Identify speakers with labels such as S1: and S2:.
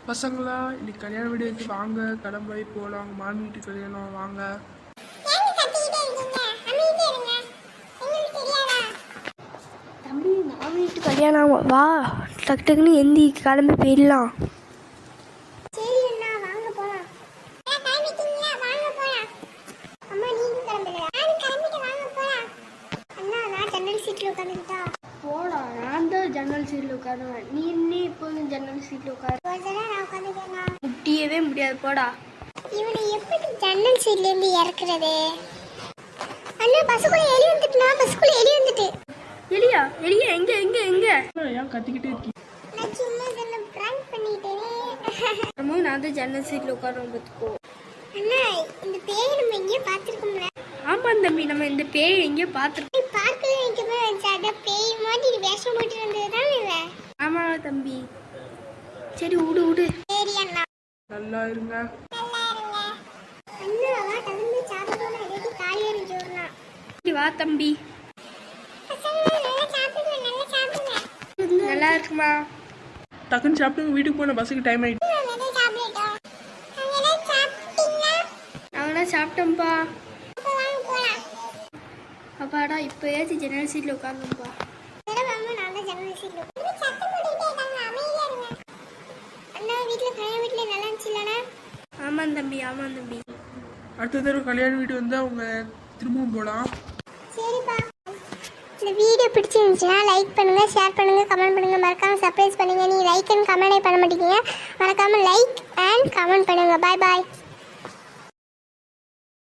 S1: பசங்களா இன்னைக்கு கல்யாண வீடியோக்கு வாங்க, கிளம்பி போகலாம். மாமி வீட்டு கல்யாணம் வாங்க.
S2: தம்பி மாமி வீட்டு கல்யாணம் வா, டக்கு டக்குன்னு எந்தி கிளம்பி போயிடலாம். போடா, நான் தான் ஜன்னல் சீட்டில் உட்காருவேன். நீ இன்னும் எப்போதும் ஜன்னல் சீட்டில் உட்காரு. முட்டியவே முடியாது, போடா.
S3: இவனை எப்படி ஜன்னல் சீட்ல இருந்து இறக்குறது? அண்ணா பஸ்ஸுக்குள்ள எலி வந்துட்டுனா, பஸ்ஸுக்குள்ள எலி வந்துட்டு.
S2: எலியா? எலியா? எங்க எங்க எங்க?
S1: ஏன் கத்திக்கிட்டே இருக்கீங்க?
S3: நான் சும்மா இதெல்லாம் பிராங்க் பண்ணிட்டேனே.
S2: நம்ம நான் தான் ஜன்னல் சீட்டில் உட்காருவோம் பார்த்துக்கோ.
S3: அண்ணா இந்த பேய் நம்ம எங்கேயோ பார்த்துருக்கோம்ல.
S2: ஆமாம் தம்பி, நம்ம இந்த பேய் எங்கேயோ பார்த்துருக்கோம்.
S3: பார்க்கல எனக்கு போய் வந்துச்சு. பேய் மாதிரி வேஷம் போட்டு வந்தது தான் இவன்.
S2: ஆமாம் தம்பி. சரி விடு விடு.
S3: சரி அண்ணா,
S1: நல்லா இருங்க.
S3: நல்லா இருங்க. அண்ணா வா, தகுந்து சாப்பிடணும். எதுக்கு காலியாக இருந்துச்சுனா?
S2: சரி வா தம்பி.
S3: நல்லா சாப்பிடுவேன், நல்லா சாப்பிடுவேன்.
S2: நல்லா இருக்குமா?
S1: டக்குன்னு சாப்பிட்டு வீட்டுக்கு போன, பஸ்ஸுக்கு டைம் ஆயிடுச்சு.
S3: நல்லா சாப்பிட்டோம். அங்கெல்லாம் சாப்பிட்டீங்களா?
S2: நாங்களாம் சாப்பிட்டோம்ப்பா.
S3: அப்போ வாங்க போகலாம்.
S2: அப்பாடா, இப்போயாச்சும் ஜன்னல் சீட்டில் உட்காந்துப்பா. ஆமாம் தம்பி, ஆமாம் தம்பி.
S1: அடுத்த தடவை கல்யாண வீடு வந்தால் அவங்க திரும்பவும் போகலாம்.
S3: சரிப்பா. இந்த வீடியோ பிடிச்சிருந்துச்சுன்னா லைக் பண்ணுங்க, ஷேர் பண்ணுங்க, கமெண்ட் பண்ணுங்க, மறக்காம சர்ப்ரைஸ் பண்ணுங்க. நீ லைக் அண்ட் கமெண்ட் பண்ண மாட்டீங்க, மறக்காம லைக் அண்ட் கமெண்ட் பண்ணுங்க. பாய் பாய்.